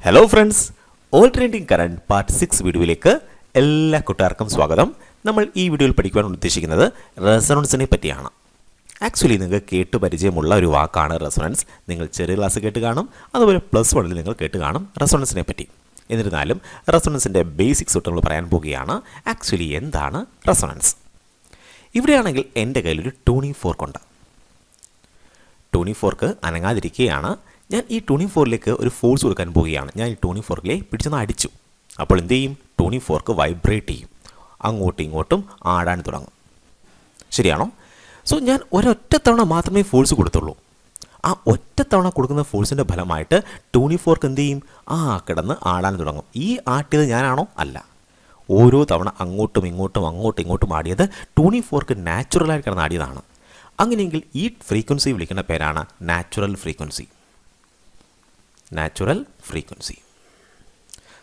Hello friends, alternating current part 6 വീഡിയോയിലേക്ക് എല്ലാ കൂട്ടുകാർക്കും സ്വാഗതം. നമ്മൾ ഈ വീഡിയോയിൽ പഠിക്കുവാൻ ഉദ്ദേശിക്കുന്നത് റെസൊണൻസിനെ പറ്റിയാണ്. ആക്ച്വലി നിങ്ങൾക്ക് കേട്ട് പരിചയമുള്ള ഒരു വാക്കാണ് റെസൊണൻസ്. നിങ്ങൾ ചെറിയ ക്ലാസ് കേട്ട് കാണും, അതുപോലെ +1 നിങ്ങൾ കേട്ട് കാണും റെസൊണൻസിനെ പറ്റി. എന്നിരുന്നാലും റെസൊണൻസിൻ്റെ ബേസിക്സ് തൊട്ട് നമ്മൾ പറയാൻ പോവുകയാണ്. ആക്ച്വലി എന്താണ് റെസൊണൻസ്? ഇവിടെയാണെങ്കിൽ എൻ്റെ കയ്യിലൊരു ട്യൂണിംഗ് ഫോർക്കുണ്ട്. ട്യൂണിംഗ് ഫോർക്ക് അനങ്ങാതിരിക്കുകയാണ്. ഞാൻ ഈ ട്യൂണിംഗ് ഫോർക്കിലേക്ക് ഒരു ഫോഴ്സ് കൊടുക്കാൻ പോവുകയാണ്. ഞാൻ ഈ ട്യൂണിംഗ് ഫോർക്കിലെ പിടിച്ചൊന്ന് അടിച്ചു. അപ്പോൾ എന്ത് ചെയ്യും? ട്യൂണിംഗ് ഫോർക്ക് വൈബ്രേറ്റ് ചെയ്യും, അങ്ങോട്ടും ഇങ്ങോട്ടും ആടാൻ തുടങ്ങും. ശരിയാണോ? സോ ഞാൻ ഒരൊറ്റ തവണ മാത്രമേ ഫോഴ്സ് കൊടുത്തുള്ളൂ. ആ ഒറ്റ തവണ കൊടുക്കുന്ന ഫോഴ്സിൻ്റെ ഫലമായിട്ട് ട്യൂണിംഗ് ഫോർക്ക് എന്ത് ചെയ്യും? കിടന്ന് ആടാൻ തുടങ്ങും. ഈ ആട്ടിയത് ഞാനാണോ? അല്ല. ഓരോ തവണ അങ്ങോട്ടും ഇങ്ങോട്ടും ആടിയത് ട്യൂണിംഗ് ഫോർക്ക് നാച്ചുറലായി കിടന്ന് ആടിയതാണ്. അങ്ങനെയെങ്കിൽ ഈ ഫ്രീക്വൻസി വിളിക്കുന്ന പേരാണ് നാച്ചുറൽ ഫ്രീക്വൻസി.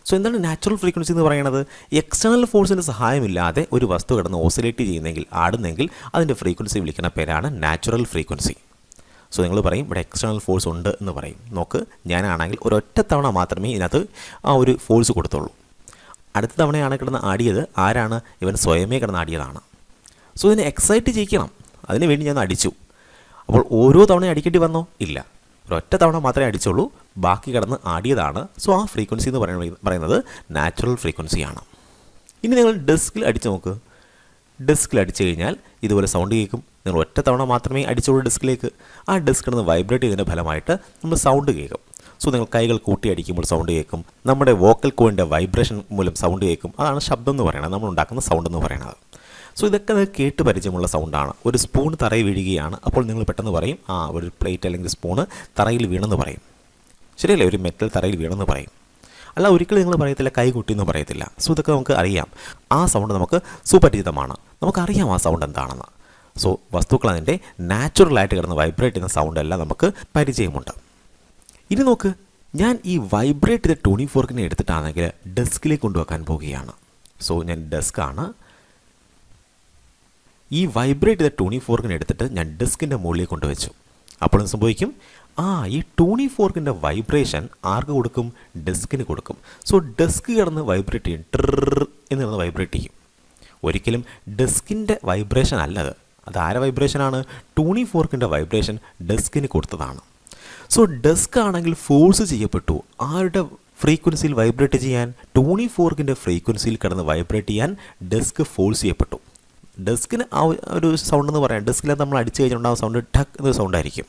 സോ എന്താണ് നാച്ചുറൽ ഫ്രീക്വൻസി എന്ന് പറയുന്നത്? എക്സ്റ്റേണൽ ഫോഴ്സിൻ്റെ സഹായമില്ലാതെ ഒരു വസ്തു കിടന്ന് ഓസിലേറ്റ് ചെയ്യുന്നെങ്കിൽ, ആടുന്നെങ്കിൽ അതിൻ്റെ ഫ്രീക്വൻസി വിളിക്കുന്ന പേരാണ് നാച്ചുറൽ ഫ്രീക്വൻസി. സോ നിങ്ങൾ പറയും ഇവിടെ എക്സ്റ്റേണൽ ഫോഴ്സ് ഉണ്ട് എന്ന് പറയും. നോക്ക്, ഞാനാണെങ്കിൽ ഒരൊറ്റ തവണ മാത്രമേ ഇതിനകത്ത് ആ ഒരു ഫോഴ്സ് കൊടുത്തുള്ളൂ. അടുത്ത തവണയാണ് കിടന്ന് ആടിയത് ആരാണ്? ഇവൻ സ്വയമേ കിടന്ന് ആടിയതാണ്. സോ ഇതിനെ എക്സൈറ്റ് ചെയ്യിക്കണം, അതിന് വേണ്ടി ഞാൻ അടിച്ചു. അപ്പോൾ ഓരോ തവണയും അടിക്കേണ്ടി വന്നോ? ഇല്ല. ഒരൊറ്റ തവണ മാത്രമേ അടിച്ചുള്ളൂ, ബാക്കി കിടന്ന് ആടിയതാണ്. സോ ആ ഫ്രീക്വൻസി എന്ന് പറയുന്നത് നാച്ചുറൽ ഫ്രീക്വൻസിയാണ്. ഇനി നിങ്ങൾ ഡെസ്കിൽ അടിച്ച് നോക്ക്. ഡെസ്കിൽ അടിച്ചു കഴിഞ്ഞാൽ ഇതുപോലെ സൗണ്ട് കേൾക്കും. നിങ്ങൾ ഒറ്റ തവണ മാത്രമേ അടിച്ചുള്ളൂ ഡെസ്കിലേക്ക്. ആ ഡെസ്ക് കിടന്ന് വൈബ്രേറ്റ് ചെയ്തതിൻ്റെ ഫലമായിട്ട് നമ്മൾ സൗണ്ട് കേൾക്കും. സോ നിങ്ങൾ കൈകൾ കൂട്ടി അടിക്കുമ്പോൾ സൗണ്ട് കേൾക്കും. നമ്മുടെ വോക്കൽ കോഡിൻ്റെ വൈബ്രേഷൻ മൂലം സൗണ്ട് കേൾക്കും. അതാണ് ശബ്ദം എന്ന് പറയുന്നത്, നമ്മൾ ഉണ്ടാക്കുന്ന സൗണ്ട് എന്ന് പറയുന്നത്. സോ ഇതൊക്കെ നിങ്ങൾക്ക് കേട്ട് പരിചയമുള്ള സൗണ്ടാണ്. ഒരു സ്പൂൺ തറയിൽ വീഴുകയാണ്, അപ്പോൾ നിങ്ങൾ പെട്ടെന്ന് പറയും ഒരു പ്ലേറ്റ് അല്ലെങ്കിൽ സ്പൂണ് തറയിൽ വീണെന്ന് പറയും. ശരിയല്ലേ? ഒരു മെറ്റൽ തറയിൽ വീണെന്ന് പറയും. അല്ല, ഒരിക്കലും നിങ്ങൾ പറയത്തില്ല കൈ കുട്ടിയെന്ന് പറയത്തില്ല. സോ ഇതൊക്കെ നമുക്ക് അറിയാം. ആ സൗണ്ട് നമുക്ക് സുപരിചിതമാണ്, നമുക്കറിയാം ആ സൗണ്ട് എന്താണെന്ന്. സോ വസ്തുക്കൾ അതിൻ്റെ നാച്ചുറലായിട്ട് കിടന്ന് വൈബ്രേറ്റ് ചെയ്യുന്ന സൗണ്ട് എല്ലാം നമുക്ക് പരിചയമുണ്ട്. ഇനി നോക്ക്, ഞാൻ ഈ വൈബ്രേറ്റ് ചെയ്ത ട്യൂണിംഗ് ഫോർക്കിനെ എടുത്തിട്ടാണെങ്കിൽ ഡെസ്കിലേക്ക് കൊണ്ടുവെക്കാൻ പോവുകയാണ്. സോ ഞാൻ ഡെസ്കാണ്. ഈ വൈബ്രേറ്റ് ചെയ്ത ട്യൂണിംഗ് ഫോർക്കിനെ എടുത്തിട്ട് ഞാൻ ഡെസ്കിൻ്റെ മുകളിലേക്ക് കൊണ്ടുവച്ചു. അപ്പോൾ എന്ത് സംഭവിക്കും? ഈ ട്യൂണിംഗ് ഫോർക്കിൻ്റെ വൈബ്രേഷൻ ആർക്ക് കൊടുക്കും? ഡെസ്കിന് കൊടുക്കും. സോ ഡെസ്ക് കിടന്ന് വൈബ്രേറ്റ് ചെയ്യും, ട്രിർ എന്ന് കിടന്ന് വൈബ്രേറ്റ് ചെയ്യും. ഒരിക്കലും ഡെസ്കിൻ്റെ വൈബ്രേഷൻ അല്ലത്. അത് ആരെ വൈബ്രേഷനാണ്? ട്യൂണിംഗ് ഫോർക്കിൻ്റെ വൈബ്രേഷൻ ഡെസ്കിന് കൊടുത്തതാണ്. സോ ഡെസ്ക് ആണെങ്കിൽ ഫോഴ്സ് ചെയ്യപ്പെട്ടു. ആരുടെ ഫ്രീക്വൻസിയിൽ വൈബ്രേറ്റ് ചെയ്യാൻ? ട്യൂണിംഗ് ഫോർക്കിൻ്റെ ഫ്രീക്വൻസിയിൽ കിടന്ന് വൈബ്രേറ്റ് ചെയ്യാൻ ഡെസ്ക് ഫോഴ്സ് ചെയ്യപ്പെട്ടു. ഡെസ്കിന് ആ ഒരു സൗണ്ട് എന്ന് പറയാം. ഡെസ്കിൽ നമ്മൾ അടിച്ചു കഴിഞ്ഞിട്ടുണ്ടാകുന്ന സൗണ്ട് ടക്ക് എന്നൊരു സൗണ്ടായിരിക്കും.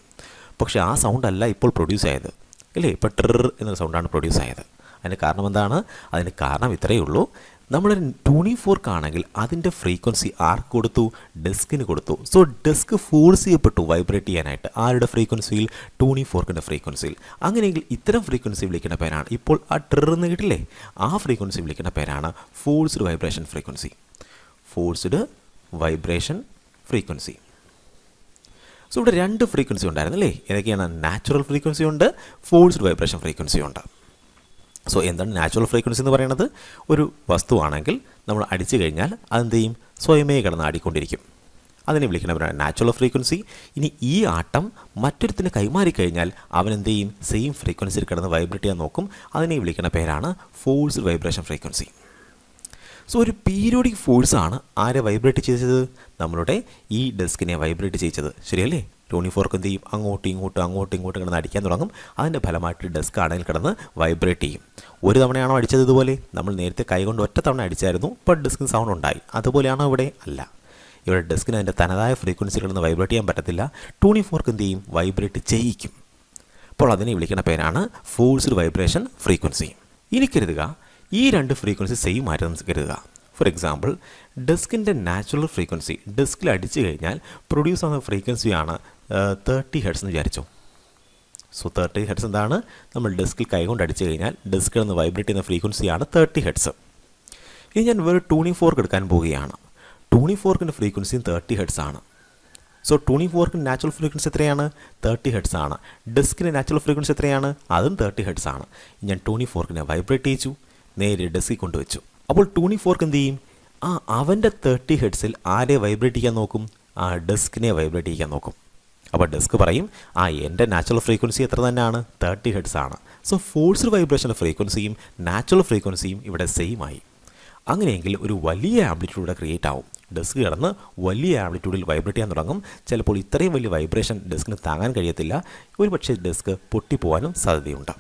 പക്ഷേ ആ സൗണ്ടല്ല ഇപ്പോൾ പ്രൊഡ്യൂസ് ആയത്, അല്ലേ? ഇപ്പോൾ ട്രിർ എന്നൊരു സൗണ്ടാണ് പ്രൊഡ്യൂസ് ആയത്. അതിന് കാരണം എന്താണ്? അതിന് കാരണം ഇത്രയേ ഉള്ളൂ. നമ്മളൊരു ട്യൂണിംഗ് ഫോർക്ക് ആണെങ്കിൽ അതിൻ്റെ ഫ്രീക്വൻസി ആർക്ക് കൊടുത്തു? ഡെസ്കിന് കൊടുത്തു. സോ ഡെസ്ക് ഫോഴ്സ് ചെയ്യപ്പെട്ടു വൈബ്രേറ്റ് ചെയ്യാനായിട്ട്. ആരുടെ ഫ്രീക്വൻസിയിൽ? ട്യൂണിംഗ് ഫോർക്കിൻ്റെ ഫ്രീക്വൻസിയിൽ. അങ്ങനെയെങ്കിൽ ഇത്തരം ഫ്രീക്വൻസി വിളിക്കുന്ന പേരാണ്, ഇപ്പോൾ ആ ട്രിർ എന്ന് കിട്ടില്ലേ, ആ ഫ്രീക്വൻസി വിളിക്കുന്ന പേരാണ് forced vibration frequency. Forced vibration frequency. So ഇവിടെ രണ്ട് ഫ്രീക്വൻസി ഉണ്ടായിരുന്നല്ലേ? ഏതൊക്കെയാണ്? നാച്ചുറൽ ഫ്രീക്വൻസി ഉണ്ട്, ഫോഴ്സ്ഡ് വൈബ്രേഷൻ ഫ്രീക്വൻസി ഉണ്ട്. സോ എന്താണ് നാച്ചുറൽ ഫ്രീക്വൻസി എന്ന് പറയുന്നത്? ഒരു വസ്തുവാണെങ്കിൽ നമ്മൾ അടിച്ചു കഴിഞ്ഞാൽ അതെന്ത് ചെയ്യും? സ്വയമേ കിടന്ന് ആടിക്കൊണ്ടിരിക്കും. അതിനെ വിളിക്കുന്നവരാണ് നാച്ചുറൽ ഫ്രീക്വൻസി. ഇനി ഈ ആട്ടം മറ്റൊരുത്തിന് കൈമാറിക്കഴിഞ്ഞാൽ അവൻ എന്ത് ചെയ്യും? സെയിം ഫ്രീക്വൻസിയിൽ കിടന്ന് വൈബ്രേറ്റ് ചെയ്യാൻ നോക്കും. അതിനെ വിളിക്കുന്ന പേരാണ് ഫോഴ്സ്ഡ് വൈബ്രേഷൻ ഫ്രീക്വൻസി. സോ ഒരു പീരിയോഡിക് ഫോഴ്സാണ് ആരെ വൈബ്രേറ്റ് ചെയ്തത്? നമ്മളുടെ ഈ ഡെസ്കിനെ വൈബ്രേറ്റ് ചെയ്യിച്ചത്. ശരിയല്ലേ? ട്യൂണിംഗ് ഫോർക്ക് എന്ത് ചെയ്യും? അങ്ങോട്ടും ഇങ്ങോട്ടും കിടന്ന് അടിക്കാൻ തുടങ്ങും. അതിൻ്റെ ഫലമായിട്ട് ഡെസ്ക് ആണെങ്കിൽ കിടന്ന് വൈബ്രേറ്റ് ചെയ്യും. ഒരു തവണയാണോ അടിച്ചത് ഇതുപോലെ? നമ്മൾ നേരത്തെ കൈകൊണ്ട് ഒറ്റ തവണ അടിച്ചായിരുന്നു, ഇപ്പോൾ ഡെസ്കിന് സൗണ്ട് ഉണ്ടായി. അതുപോലെയാണോ ഇവിടെ? അല്ല. ഇവിടെ ഡെസ്കിന് അതിൻ്റെ തനതായ ഫ്രീക്വൻസി കിടന്ന് വൈബ്രേറ്റ് ചെയ്യാൻ പറ്റത്തില്ല. ട്യൂണിംഗ് ഫോർക്ക് എന്ത് ചെയ്യും? വൈബ്രേറ്റ് ചെയ്യിക്കും. അപ്പോൾ അതിനെ വിളിക്കുന്ന പേരാണ് ഫോഴ്സ്ഡ് വൈബ്രേഷൻ ഫ്രീക്വൻസി. ഇനി കരുതുക, ഈ രണ്ട് ഫ്രീക്വൻസി സെയിം ആയിട്ട് കരുതുക. ഫോർ എക്സാമ്പിൾ, ഡെസ്കിൻ്റെ നാച്ചുറൽ ഫ്രീക്വൻസി ഡെസ്കിൽ അടിച്ചു കഴിഞ്ഞാൽ പ്രൊഡ്യൂസ് ആവുന്ന ഫ്രീക്വൻസിയാണ് 30 ഹെർട്സ് എന്ന് വിചാരിച്ചോ. സോ 30 ഹെർട്സ് എന്താണ്? നമ്മൾ ഡെസ്കിൽ കൈകൊണ്ട് അടിച്ചു കഴിഞ്ഞാൽ ഡെസ്കിൽ നിന്ന് വൈബ്രേറ്റ് ചെയ്യുന്ന ഫ്രീക്വൻസിയാണ് 30 ഹെർട്സ്. ഇനി ഞാൻ വേറെ ട്യൂണിംഗ് ഫോർക്ക് എടുക്കാൻ പോവുകയാണ്. ട്യൂണിംഗ് ഫോർക്കിൻ്റെ ഫ്രീക്വൻസിയും 30 ഹെർട്സ് ആണ്. സോ ട്യൂണിംഗ് ഫോർക്കിൻ്റെ നാച്ചുറൽ ഫ്രീക്വൻസി എത്രയാണ്? 30 ഹെർട്സ് ആണ്. ഡെസ്കിൻ്റെ നാച്ചുറൽ ഫ്രീക്വൻസി എത്രയാണ്? അതും 30 ഹെർട്സ് ആണ്. ഞാൻ ട്യൂണിംഗ് ഫോർക്കിനെ വൈബ്രേറ്റ് ചെയ്യിച്ചു, നേരെ ഡെസ്കിൽ കൊണ്ടുവച്ചു. അപ്പോൾ ട്യൂണിംഗ് ഫോർക്ക് എന്ത് ചെയ്യും? അവൻ്റെ 30 ഹെർട്സിൽ ആരെ വൈബ്രേറ്റ് ചെയ്യാൻ നോക്കും? ഡെസ്കിനെ വൈബ്രേറ്റ് ചെയ്യാൻ നോക്കും. അപ്പോൾ ഡെസ്ക് പറയും എൻ്റെ നാച്ചുറൽ ഫ്രീക്വൻസി എത്ര തന്നെയാണ്? 30 ഹെർട്സ് ആണ്. സോ ഫോഴ്സ്ഡ് വൈബ്രേഷൻ്റെ ഫ്രീക്വൻസിയും നാച്ചുറൽ ഫ്രീക്വൻസിയും ഇവിടെ സെയിം ആയി. അങ്ങനെയെങ്കിൽ ഒരു വലിയ ആംപ്ലിറ്റ്യൂഡ് ഇവിടെ ക്രിയേറ്റ് ആവും. ഡിസ്ക് കിടന്ന് വലിയ ആംപ്ലിറ്റ്യൂഡിൽ വൈബ്രേറ്റ് ചെയ്യാൻ തുടങ്ങും. ചിലപ്പോൾ ഇത്രയും വലിയ വൈബ്രേഷൻ ഡിസ്കിന് താങ്ങാൻ കഴിയത്തില്ല. ഒരു പക്ഷേ ഡിസ്ക് പൊട്ടിപ്പോകാനും സാധ്യതയുണ്ട്.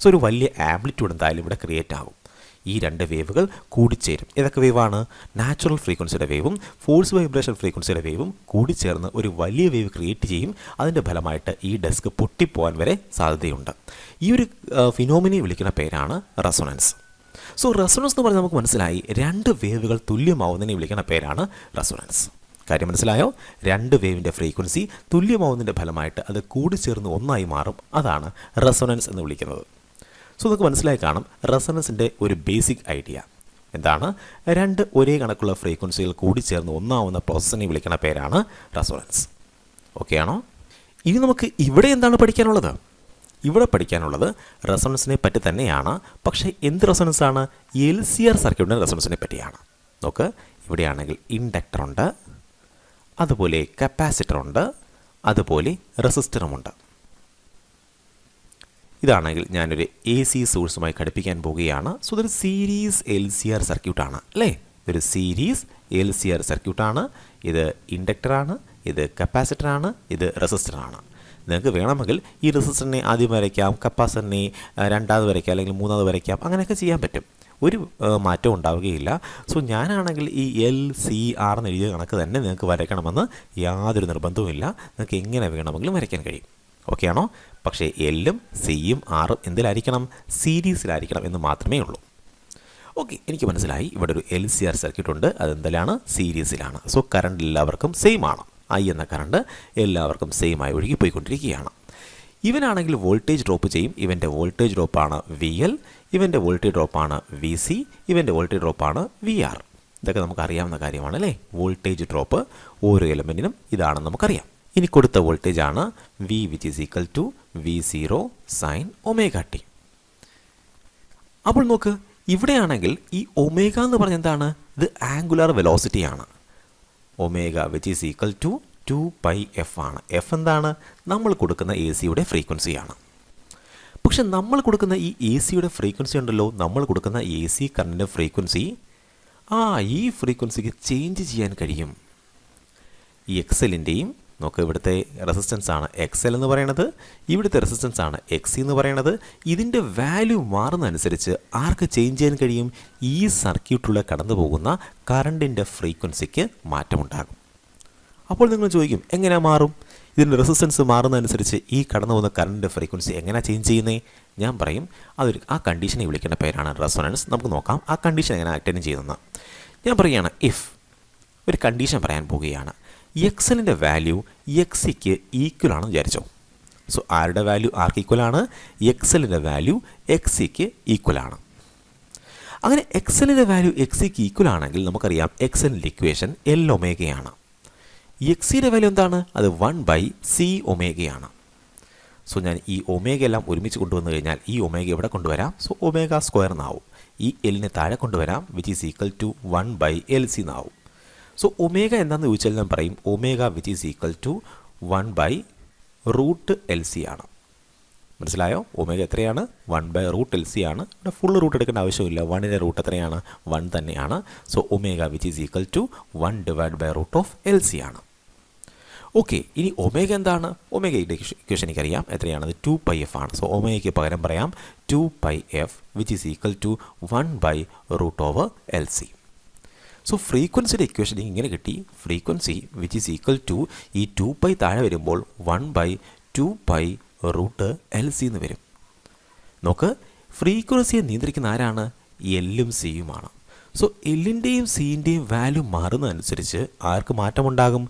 സോ ഒരു വലിയ ആംപ്ലിറ്റ്യൂഡ് എന്തായാലും ഇവിടെ ക്രിയേറ്റ് ആകും. ഈ രണ്ട് വേവുകൾ കൂടിച്ചേരും. ഏതൊക്കെ വേവാണ്? നാച്ചുറൽ ഫ്രീക്വൻസിയുടെ വേവും ഫോഴ്സ് വൈബ്രേഷൻ ഫ്രീക്വൻസിയുടെ വേവും കൂടിച്ചേർന്ന് ഒരു വലിയ വേവ് ക്രിയേറ്റ് ചെയ്യും. അതിൻ്റെ ഫലമായിട്ട് ഈ ഡിസ്ക് പൊട്ടിപ്പോകാൻ വരെ സാധ്യതയുണ്ട്. ഈ ഒരു ഫിനോമിനെ വിളിക്കുന്ന പേരാണ് റെസൊണൻസ്. സോ റെസൊണൻസ് എന്ന് പറഞ്ഞാൽ നമുക്ക് മനസ്സിലായി, രണ്ട് വേവുകൾ തുല്യമാവുന്നതിനെ വിളിക്കുന്ന പേരാണ് റെസൊണൻസ്. കാര്യം മനസ്സിലായോ? രണ്ട് വേവിൻ്റെ ഫ്രീക്വൻസി തുല്യമാവുന്നതിൻ്റെ ഫലമായിട്ട് അത് കൂടിച്ചേർന്ന് ഒന്നായി മാറും. അതാണ് റെസൊണൻസ് എന്ന് വിളിക്കുന്നത്. സോ നമുക്ക് മനസ്സിലായി കാണും റെസൊണൻസിൻ്റെ ഒരു ബേസിക് ഐഡിയ എന്താണ്? രണ്ട് ഒരേ കണക്കുള്ള ഫ്രീക്വൻസികൾ കൂടിച്ചേർന്ന് ഒന്നാവുന്ന പ്രോസസ്സിനെ വിളിക്കുന്ന പേരാണ് റെസൊണൻസ്. ഓക്കെ ആണോ? ഇനി നമുക്ക് ഇവിടെ എന്താണ് പഠിക്കാനുള്ളത്? ഇവിടെ പഠിക്കാനുള്ളത് റെസൊണൻസിനെ പറ്റി തന്നെയാണ്. പക്ഷേ എന്ത് റെസൊണൻസാണ്? LCR സർക്യൂട്ടിൻ്റെ റെസൊണൻസിനെ പറ്റിയാണ്. നോക്ക്, ഇവിടെയാണെങ്കിൽ ഇൻഡക്ടർ ഉണ്ട്, അതുപോലെ കപ്പാസിറ്റർ ഉണ്ട്, അതുപോലെ റെസിസ്റ്ററുമുണ്ട്. ഇതാണെങ്കിൽ ഞാനൊരു AC സോഴ്സുമായി ഘടിപ്പിക്കാൻ പോവുകയാണ്. സോ ഇതൊരു സീരീസ് LCR സർക്യൂട്ടാണ് അല്ലേ? ഇതൊരു സീരീസ് LCR സർക്യൂട്ടാണ്. ഇത് ഇൻഡക്ടറാണ്, ഇത് കപ്പാസിറ്ററാണ്, ഇത് റെസിസ്റ്ററാണ്. നിങ്ങൾക്ക് വേണമെങ്കിൽ ഈ റെസിസ്റ്ററിനെ ആദ്യം വരയ്ക്കാം, കപ്പാസിറ്ററിനെ രണ്ടാമത് വരയ്ക്കാം, അല്ലെങ്കിൽ മൂന്നാമത് വരയ്ക്കാം. അങ്ങനെയൊക്കെ ചെയ്യാൻ പറ്റും. ഒരു മാറ്റവും ഉണ്ടാവുകയില്ല. സോ ഞാനാണെങ്കിൽ ഈ LCR എന്ന് എഴുതിയ കണക്ക് തന്നെ നിങ്ങൾക്ക് വരയ്ക്കണമെന്ന് യാതൊരു നിർബന്ധവുമില്ല. നിങ്ങൾക്ക് എങ്ങനെ വേണമെങ്കിലും വരയ്ക്കാൻ കഴിയും. ഓക്കെ ആണോ? പക്ഷേ Lഉം Cയും Rഉം എന്തിലായിരിക്കണം? സീരീസിലായിരിക്കണം എന്ന് മാത്രമേ ഉള്ളൂ. ഓക്കെ, എനിക്ക് മനസ്സിലായി. ഇവിടെ ഒരു LCR സർക്യൂട്ട് ഉണ്ട്. അതെന്തിലാണ്? സീരീസിലാണ്. സോ കറണ്ട് എല്ലാവർക്കും സെയിം ആണ്. I എന്ന കറണ്ട് എല്ലാവർക്കും സെയിം ആയി ഒഴുകി പോയിക്കൊണ്ടിരിക്കുകയാണ്. ഇവനാണെങ്കിൽ വോൾട്ടേജ് ഡ്രോപ്പ് ചെയ്യും. ഇവൻ്റെ വോൾട്ടേജ് ഡ്രോപ്പാണ് VL, ഇവൻ്റെ വോൾട്ടേജ് ഡ്രോപ്പാണ് VC, ഇവൻ്റെ വോൾട്ടേജ് ഡ്രോപ്പാണ് VR. ഇതൊക്കെ നമുക്ക് അറിയാവുന്ന കാര്യമാണ് അല്ലേ? വോൾട്ടേജ് ഡ്രോപ്പ് ഓരോ എലമെൻറ്റിനും ഇതാണെന്ന് നമുക്കറിയാം. ഇനി കൊടുത്ത വോൾട്ടേജ് ആണ് V which is equal to V0 sin ωt. അപ്പോൾ നോക്ക്, ഇവിടെയാണെങ്കിൽ ഈ ഒമേഗ എന്ന് പറഞ്ഞാൽ എന്താണ്? ഇത് ആംഗുലാർ വെലോസിറ്റിയാണ്. Omega which is equal to 2πf ആണ്. എഫ് എന്താണ്? നമ്മൾ കൊടുക്കുന്ന AC-യുടെ ഫ്രീക്വൻസിയാണ്. പക്ഷെ നമ്മൾ കൊടുക്കുന്ന ഈ AC-യുടെ ഫ്രീക്വൻസി ഉണ്ടല്ലോ, നമ്മൾ കൊടുക്കുന്ന AC കറണ്ടിൻ്റെ ഫ്രീക്വൻസി, ഈ ഫ്രീക്വൻസിക്ക് ചേഞ്ച് ചെയ്യാൻ കഴിയും. ഈ XL-ൻ്റെയും നോക്ക്, ഇവിടുത്തെ റെസിസ്റ്റൻസ് ആണ് XL എന്ന് പറയുന്നത്, ഇവിടുത്തെ റെസിസ്റ്റൻസ് ആണ് XC എന്ന് പറയുന്നത്. ഇതിൻ്റെ വാല്യൂ മാറുന്നതനുസരിച്ച് ആർക്ക് ചേഞ്ച് ചെയ്യാൻ കഴിയും? ഈ സർക്യൂട്ടിലൂടെ കടന്നു പോകുന്ന കറണ്ടിൻ്റെ ഫ്രീക്വൻസിക്ക് മാറ്റമുണ്ടാകും. അപ്പോൾ നിങ്ങൾ ചോദിക്കും, എങ്ങനെ മാറും? ഇതിൻ്റെ റെസിസ്റ്റൻസ് മാറുന്നതനുസരിച്ച് ഈ കടന്നു പോകുന്ന കറണ്ടിൻ്റെ ഫ്രീക്വൻസി എങ്ങനെ ചേഞ്ച് ചെയ്യുന്നേ? ഞാൻ പറയും, ആ കണ്ടീഷനെ വിളിക്കേണ്ട പേരാണ് റെസൊണൻസ്. നമുക്ക് നോക്കാം ആ കണ്ടീഷൻ എങ്ങനെ അറ്റൻഡ് ചെയ്യുന്നത്. ഞാൻ പറയുകയാണ്, ഇഫ് ഒരു കണ്ടീഷൻ പറയാൻ പോവുകയാണ്. XL-ൻ്റെ വാല്യൂ XC-ക്ക് ഈക്വൽ ആണെന്ന് വിചാരിച്ചോ. സോ ആരുടെ വാല്യൂ ആർക്ക് ഈക്വൽ ആണ്? XL-ൻ്റെ വാല്യൂ XC-ക്ക് ഈക്വൽ ആണ്. അങ്ങനെ XL-ൻ്റെ വാല്യൂ XC-ക്ക് ഈക്വൽ ആണെങ്കിൽ നമുക്കറിയാം XL-ൻ്റെ ഇക്വേഷൻ L ഒമേഗയാണ്. XC-യുടെ വാല്യൂ എന്താണ്? അത് 1/C ഒമേഗയാണ്. സോ ഞാൻ ഈ ഒമേഗ എല്ലാം ഒരുമിച്ച് കൊണ്ടുവന്നു കഴിഞ്ഞാൽ ഈ ഒമേഗ ഇവിടെ കൊണ്ടുവരാം. സോ ഒമേഗ സ്ക്വയർ എന്നാവും. ഈ L-നെ താഴെ കൊണ്ടുവരാം, which is equal to 1/LC എന്നാവും. സോ ഒമേഗ എന്താണെന്ന് ചോദിച്ചാൽ ഞാൻ പറയും omega which is equal to 1/√LC ആണ്. മനസ്സിലായോ? ഒമേഗ എത്രയാണ്? 1/√LC ആണ്. ഇവിടെ ഫുൾ റൂട്ട് എടുക്കേണ്ട ആവശ്യമില്ല. 1ൻ്റെ റൂട്ട് എത്രയാണ്? 1 തന്നെയാണ്. So omega which is equal to 1/√LC ആണ്. ഓക്കെ, ഇനി ഒമേഗ എന്താണ്? ഒമേഗയുടെ ഇക്വേഷൻ എനിക്കറിയാം. എത്രയാണത്? 2πf ആണ്. സോ ഒമേഗയ്ക്ക് പകരം പറയാം 2πf which is equal to 1/√LC. So ഫ്രീക്വൻസിയുടെ ഇക്വേഷൻ ഇങ്ങനെ കിട്ടി. Frequency which is equal to ഈ 2π താഴെ വരുമ്പോൾ 1/2π√LC എന്ന് വരും. നോക്ക്, ഫ്രീക്വൻസിയെ നിയന്ത്രിക്കുന്ന ആരാണ്? L-ഉം C-യുമാണ്. സോ L-ൻ്റെയും C-ൻ്റെയും വാല്യൂ മാറുന്നതനുസരിച്ച് ആർക്ക് മാറ്റമുണ്ടാകും?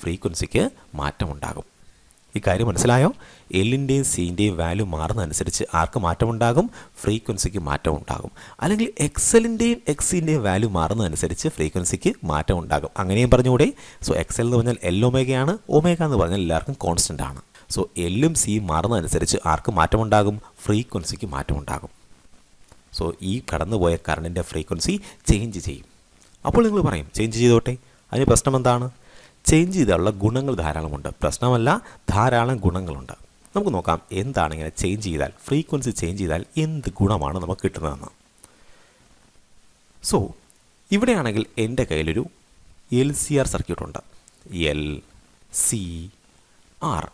ഫ്രീക്വൻസിക്ക് മാറ്റമുണ്ടാകും. ഈ കാര്യം മനസ്സിലായോ? L-ൻ്റെയും C-ൻ്റെയും വാല്യൂ മാറുന്നതനുസരിച്ച് ആർക്ക് മാറ്റമുണ്ടാകും? ഫ്രീക്വൻസിക്ക് മാറ്റമുണ്ടാകും. അല്ലെങ്കിൽ XL-ൻ്റെയും XC-ൻ്റെയും വാല്യൂ മാറുന്നതനുസരിച്ച് ഫ്രീക്വൻസിക്ക് മാറ്റമുണ്ടാകും. അങ്ങനെയും പറഞ്ഞുകൂടെ? സോ XL എന്ന് പറഞ്ഞാൽ L ഒമേഗയാണ്, ഒമേഗ എന്ന് പറഞ്ഞാൽ എല്ലാവർക്കും കോൺസ്റ്റൻ്റ് ആണ്. സോ L-ഉം C-യും മാറുന്നതനുസരിച്ച് ആർക്ക് മാറ്റമുണ്ടാകും? ഫ്രീക്വൻസിക്ക് മാറ്റമുണ്ടാകും. സോ ഈ കടന്നുപോയ കറണ്ടിൻ്റെ ഫ്രീക്വൻസി ചേഞ്ച് ചെയ്യും. അപ്പോൾ നിങ്ങൾ പറയും, ചേഞ്ച് ചെയ്തോട്ടെ, അതിന് പ്രശ്നം എന്താണ്? ചേഞ്ച് ചെയ്താലുള്ള ഗുണങ്ങൾ ധാരാളമുണ്ട്. പ്രശ്നമല്ല, ധാരാളം ഗുണങ്ങളുണ്ട്. നമുക്ക് നോക്കാം എന്താണ് ഇങ്ങനെ ചേഞ്ച് ചെയ്താൽ, ഫ്രീക്വൻസി ചേഞ്ച് ചെയ്താൽ എന്ത് ഗുണമാണ് നമുക്ക് കിട്ടുന്നതെന്ന്. സോ ഇവിടെയാണെങ്കിൽ എൻ്റെ കയ്യിലൊരു LCR സർക്യൂട്ടുണ്ട്. LCR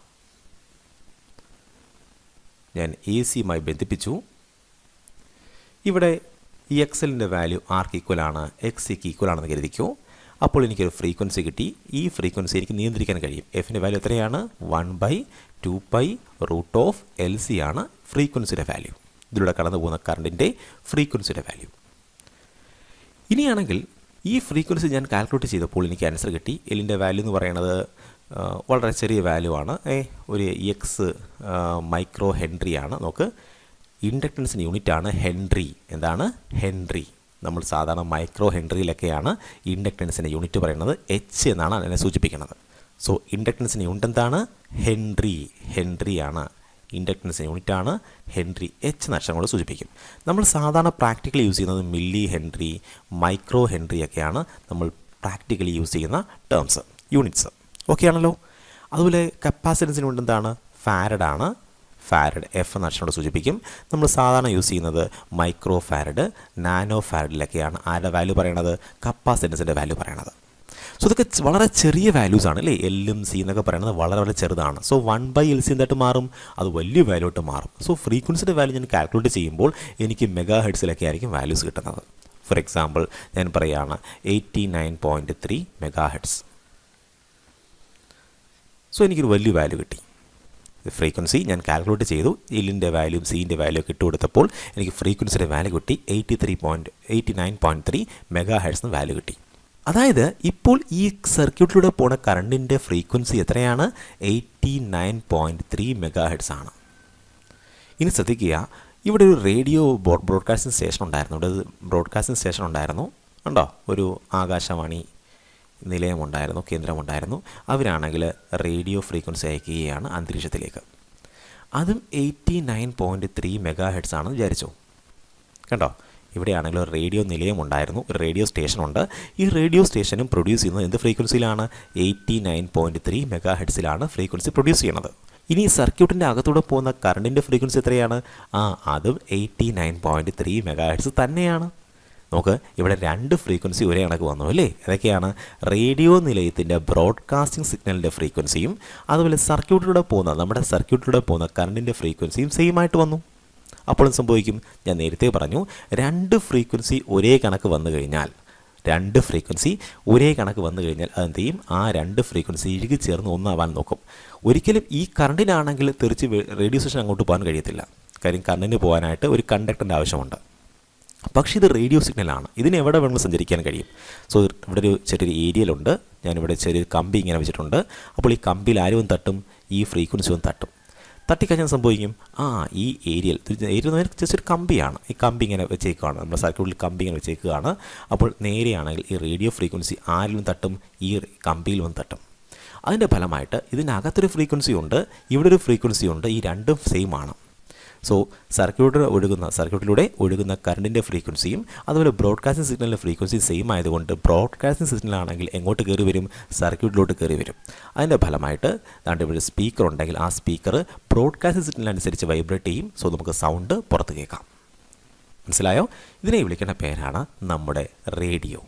ഞാൻ AC-യുമായി ബന്ധിപ്പിച്ചു. ഇവിടെ XL-ൻ്റെ വാല്യൂ ആർക്ക് ഈക്വലാണ്, XC-ക്ക് ഈക്വലാണെന്ന് കരുതിക്കോ. അപ്പോൾ എനിക്കൊരു ഫ്രീക്വൻസി കിട്ടി. ഈ ഫ്രീക്വൻസി എനിക്ക് നിയന്ത്രിക്കാൻ കഴിയും. എഫിൻ്റെ വാല്യൂ എത്രയാണ്? 1/2π√LC ആണ് ഫ്രീക്വൻസിയുടെ വാല്യൂ. ഇതിലൂടെ കടന്നു പോകുന്ന കറണ്ടിൻ്റെ ഫ്രീക്വൻസിയുടെ വാല്യൂ. ഇനിയാണെങ്കിൽ ഈ ഫ്രീക്വൻസി ഞാൻ കാൽക്കുലേറ്റ് ചെയ്തപ്പോൾ എനിക്ക് ആൻസർ കിട്ടി. എല്ലിൻ്റെ വാല്യൂ എന്ന് പറയുന്നത് വളരെ ചെറിയ വാല്യൂ ആണ്. ഒരു എക്സ് മൈക്രോ ഹെൻറി ആണ്. നോക്ക്, ഇൻഡക്റ്റൻസിന് യൂണിറ്റാണ് ഹെൻറി. എന്താണ്? ഹെൻറി. നമ്മൾ സാധാരണ മൈക്രോ ഹെൻറിയിലൊക്കെയാണ് ഇൻഡക്റ്റൻസിൻ്റെ യൂണിറ്റ് പറയുന്നത്. എച്ച് എന്നാണ് അതിനെ സൂചിപ്പിക്കുന്നത്. സോ ഇൻഡക്റ്റൻസിൻ്റെ യൂണിറ്റ് എന്താണ്? ഹെൻറി. ഹെൻറിയാണ് ഇൻഡക്റ്റൻസിൻ്റെ യൂണിറ്റാണ്. ഹെൻറി എച്ച് എന്ന അക്ഷരം കൊണ്ട് സൂചിപ്പിക്കും. നമ്മൾ സാധാരണ പ്രാക്ടിക്കലി യൂസ് ചെയ്യുന്നത് മില്ലി ഹെൻറി, മൈക്രോ ഹെൻറി ഒക്കെയാണ് നമ്മൾ പ്രാക്ടിക്കലി യൂസ് ചെയ്യുന്ന ടേംസ്, യൂണിറ്റ്സ്. ഓക്കെ ആണല്ലോ. അതുപോലെ കപ്പാസിറ്റൻസിന് യൂണിറ്റ് എന്താണ്? ഫാരഡാണ്. ഫാരഡ് എഫ് എന്ന അക്ഷരം കൊണ്ട് സൂചിപ്പിക്കും. നമ്മൾ സാധാരണ യൂസ് ചെയ്യുന്നത് മൈക്രോ ഫാരഡ്, നാനോ ഫാരഡിലൊക്കെയാണ് ആരുടെ വാല്യൂ പറയണത്? കപ്പാസിറ്റൻസിൻ്റെ വാല്യൂ പറയണത്. സോ ഇതൊക്കെ വളരെ ചെറിയ വാല്യൂസാണ് അല്ലേ? എല്ലും സി എന്നൊക്കെ പറയുന്നത് വളരെ വളരെ ചെറുതാണ്. സോ 1/LC എന്തായിട്ട് മാറും? അത് വലിയ വാല്യൂ ആയിട്ട് മാറും. സോ ഫ്രീക്വൻസിയുടെ വാല്യൂ ഞാൻ കാൽക്കുലേറ്റ് ചെയ്യുമ്പോൾ എനിക്ക് മെഗാ ഹെർട്സിലൊക്കെ ആയിരിക്കും വാല്യൂസ് കിട്ടുന്നത്. ഫോർ എക്സാമ്പിൾ ഞാൻ പറയുകയാണ് 89.3 മെഗാ ഹെർട്സ്. സോ എനിക്കൊരു വലിയ വാല്യൂ കിട്ടി. ഫ്രീക്വൻസി ഞാൻ കാൽക്കുലേറ്റ് ചെയ്തു. എല്ലിൻ്റെ വാല്യൂം സിൻ്റെ വാല്യൂ ഒക്കെ ഇട്ട് കൊടുത്തപ്പോൾ എനിക്ക് ഫ്രീക്വൻസിയുടെ വാല്യൂ കിട്ടി 89.3 മെഗാ ഹെർട്സ് വാല്യൂ കിട്ടി. അതായത് ഇപ്പോൾ ഈ സർക്യൂട്ടിലൂടെ പോണ കറണ്ടിൻ്റെ ഫ്രീക്വൻസി എത്രയാണ്? 89.3 മെഗാ ഹെർട്സ് ആണ്. ഇനി ശ്രദ്ധിക്കുക, ഇവിടെ ഒരു റേഡിയോ ബ്രോഡ്കാസ്റ്റിംഗ് സ്റ്റേഷൻ ഉണ്ടായിരുന്നു. ഇവിടെ ബ്രോഡ്കാസ്റ്റിംഗ് സ്റ്റേഷൻ ഉണ്ടായിരുന്നു. ഉണ്ടോ? ഒരു ആകാശവാണി നിലയമുണ്ടായിരുന്നു, കേന്ദ്രമുണ്ടായിരുന്നു. അവരാണെങ്കിൽ റേഡിയോ ഫ്രീക്വൻസി അയക്കുകയാണ് അന്തരീക്ഷത്തിലേക്ക്. അതും 89.3 മെഗാ ഹെർട്സ് ആണെന്ന് വിചാരിച്ചു. കണ്ടോ? ഇവിടെയാണെങ്കിൽ ഒരു റേഡിയോ നിലയമുണ്ടായിരുന്നു, ഒരു റേഡിയോ സ്റ്റേഷനുണ്ട്. ഈ റേഡിയോ സ്റ്റേഷനും പ്രൊഡ്യൂസ് ചെയ്യുന്നത് എന്ത് ഫ്രീക്വൻസിയിലാണ്? 89.3 മെഗാ ഹെർട്സിലാണ് ഫ്രീക്വൻസി പ്രൊഡ്യൂസ് ചെയ്യുന്നത്. ഇനി സർക്യൂട്ടിൻ്റെ അകത്തൂടെ പോകുന്ന കറണ്ടിൻ്റെ ഫ്രീക്വൻസി എത്രയാണ്? അതും 89.3 മെഗാ ഹെർട്സ് തന്നെയാണ്. നോക്ക്, ഇവിടെ രണ്ട് ഫ്രീക്വൻസി ഒരേ കണക്ക് വന്നു അല്ലേ? ഏതൊക്കെയാണ്? റേഡിയോ നിലയത്തിൻ്റെ ബ്രോഡ്കാസ്റ്റിംഗ് സിഗ്നലിൻ്റെ ഫ്രീക്വൻസിയും അതുപോലെ നമ്മുടെ സർക്യൂട്ടിലൂടെ പോകുന്ന കറണ്ടിൻ്റെ ഫ്രീക്വൻസിയും സെയിം ആയിട്ട് വന്നു. അപ്പോൾ സംഭവിക്കും, ഞാൻ നേരത്തെ പറഞ്ഞു, രണ്ട് ഫ്രീക്വൻസി ഒരേ കണക്ക് വന്നു കഴിഞ്ഞാൽ അതെന്ത് ചെയ്യും? ആ രണ്ട് ഫ്രീക്വൻസി ഇഴുകി ചേർന്ന് ഒന്നാവാൻ നോക്കും. ഒരിക്കലും ഈ കറണ്ടിനാണെങ്കിൽ തിരിച്ച് റേഡിയോ സ്റ്റേഷൻ അങ്ങോട്ട് പോകാൻ കഴിയത്തില്ല. കാര്യം കറണ്ടിന് പോകാനായിട്ട് ഒരു കണ്ടക്ടറിൻ്റെ ആവശ്യമുണ്ട്. പക്ഷേ ഇത് റേഡിയോ സിഗ്നലാണ്. ഇതിന് എവിടെ വേണമെങ്കിലും സഞ്ചരിക്കാൻ കഴിയും. സോ ഇവിടെ ഒരു ചെറിയൊരു ഏരിയയിലുണ്ട്. ഞാനിവിടെ ചെറിയൊരു കമ്പി ഇങ്ങനെ വെച്ചിട്ടുണ്ട്. അപ്പോൾ ഈ കമ്പിയിൽ ആരും തട്ടും, ഈ ഫ്രീക്വൻസി ഒന്ന് തട്ടും. തട്ടിക്കഴിഞ്ഞാൽ സംഭവിക്കും, ഈ ഏരിയ എന്ന് പറഞ്ഞാൽ ജസ്റ്റ് ഒരു കമ്പിയാണ്. ഈ കമ്പി ഇങ്ങനെ വെച്ചേക്കുകയാണ്, നമ്മുടെ സർക്യൂട്ടിൽ കമ്പി ഇങ്ങനെ വെച്ചേക്കുകയാണ്. അപ്പോൾ നേരെയാണെങ്കിൽ ഈ റേഡിയോ ഫ്രീക്വൻസി ആരിലും തട്ടും? ഈ കമ്പിയിൽ വന്ന് തട്ടും. അതിൻ്റെ ഫലമായിട്ട് ഇതിനകത്തൊരു ഫ്രീക്വൻസി ഉണ്ട്, ഇവിടെ ഒരു ഫ്രീക്വൻസി ഉണ്ട്. ഈ രണ്ടും സെയിം ആണ്. സോ സർക്യൂട്ടിലൂടെ ഒഴുകുന്ന കറണ്ടിൻ്റെ ഫ്രീക്വൻസിയും അതുപോലെ ബ്രോഡ്കാസ്റ്റിംഗ് സിഗ്നലിൻ്റെ ഫ്രീക്വൻസിയും സെയിം ആയതുകൊണ്ട് ബ്രോഡ്കാസ്റ്റിംഗ് സിഗ്നലാണെങ്കിൽ എങ്ങോട്ട് കയറി വരും? സർക്യൂട്ടിലോട്ട് കയറി വരും. അതിൻ്റെ ഫലമായിട്ട് ഇവിടെ സ്പീക്കർ ഉണ്ടെങ്കിൽ ആ സ്പീക്കർ ബ്രോഡ്കാസ്റ്റിംഗ് സിഗ്നലനുസരിച്ച് വൈബ്രേറ്റ് ചെയ്യും. സോ നമുക്ക് സൗണ്ട് പുറത്ത് കേൾക്കാം. മനസ്സിലായോ? ഇതിനെ വിളിക്കുന്ന പേരാണ് നമ്മുടെ റേഡിയോ.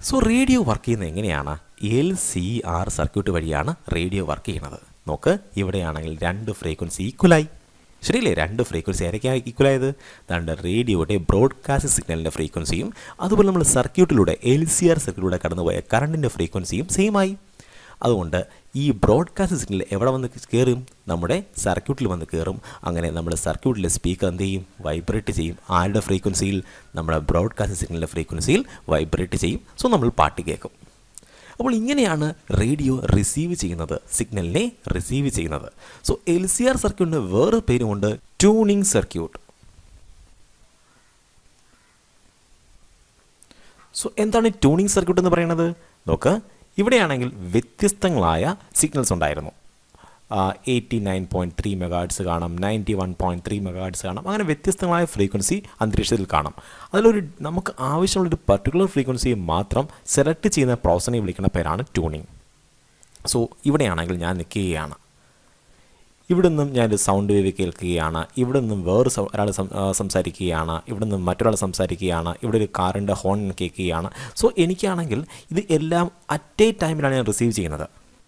സോ റേഡിയോ വർക്ക് ചെയ്യുന്നത് എങ്ങനെയാണ്? LCR സർക്യൂട്ട് വഴിയാണ് റേഡിയോ വർക്ക് ചെയ്യുന്നത്. നോക്ക്, ഇവിടെയാണെങ്കിൽ രണ്ട് ഫ്രീക്വൻസി ഈക്വലായി. ശരിയല്ലേ? രണ്ട് ഫ്രീക്വൻസി ആരൊക്കെയാണ് ഈക്വലായത്? റേഡിയോയുടെ ബ്രോഡ്കാസ്റ്റിംഗ് സിഗ്നലിൻ്റെ ഫ്രീക്വൻസിയും അതുപോലെ നമ്മൾ സർക്യൂട്ടിലൂടെ LCR സർക്യൂട്ടിലൂടെ കടന്നുപോയ കറണ്ടിൻ്റെ ഫ്രീക്വൻസിയും സെയിമായി. അതുകൊണ്ട് ഈ ബ്രോഡ്കാസ്റ്റിംഗ് സിഗ്നൽ എവിടെ വന്ന് കയറും? നമ്മുടെ സർക്യൂട്ടിൽ വന്ന് കയറും. അങ്ങനെ നമ്മുടെ സർക്യൂട്ടിലെ സ്പീക്കർ എന്ത് ചെയ്യും? വൈബ്രേറ്റ് ചെയ്യും. ആരുടെ ഫ്രീക്വൻസിയിൽ? നമ്മുടെ ബ്രോഡ്കാസ്റ്റിംഗ് സിഗ്നലിൻ്റെ ഫ്രീക്വൻസിയിൽ വൈബ്രേറ്റ് ചെയ്യും. സോ നമ്മൾ പാട്ട് കേൾക്കും. അപ്പോൾ ഇങ്ങനെയാണ് റേഡിയോ സിഗ്നലിനെ റിസീവ് ചെയ്യുന്നത്. സോ LCR സർക്യൂട്ടിന് വേറെ പേരുമുണ്ട്, ട്യൂണിംഗ് സർക്യൂട്ട്. സോ എന്താണ് ട്യൂണിംഗ് സർക്യൂട്ട് എന്ന് പറയുന്നത്? നോക്ക്, ഇവിടെയാണെങ്കിൽ വ്യത്യസ്തങ്ങളായ സിഗ്നൽസ് ഉണ്ടായിരുന്നു. 89.3 മെഗാഹെർട്സ് കാണാം, 91.3 മെഗാഹെർട്സ് കാണാം. അങ്ങനെ വ്യത്യസ്തങ്ങളായ ഫ്രീക്വൻസി അന്തരീക്ഷത്തിൽ കാണാം. നമുക്ക് ആവശ്യമുള്ളൊരു പർട്ടിക്കുലർ ഫ്രീക്വൻസിയെ മാത്രം സെലക്ട് ചെയ്യുന്ന പ്രോസസ്സിനെ വിളിക്കുന്ന പേരാണ് ട്യൂണിംഗ്. സോ ഇവിടെയാണെങ്കിൽ ഞാൻ നിൽക്കുകയാണ്. ഇവിടെ നിന്നും ഞാനൊരു സൗണ്ട് വേവ് കേൾക്കുകയാണ്, ഇവിടെ നിന്നും ഒരാൾ സംസാരിക്കുകയാണ്, ഇവിടെ നിന്നും മറ്റൊരാൾ സംസാരിക്കുകയാണ്, ഇവിടെ ഒരു കാറിൻ്റെ ഹോൺ കേൾക്കുകയാണ്. സോ എനിക്കാണെങ്കിൽ ഇത് എല്ലാം അറ്റ് എ ടൈമിലാണ് ഞാൻ റിസീവ് ചെയ്യുന്നത്.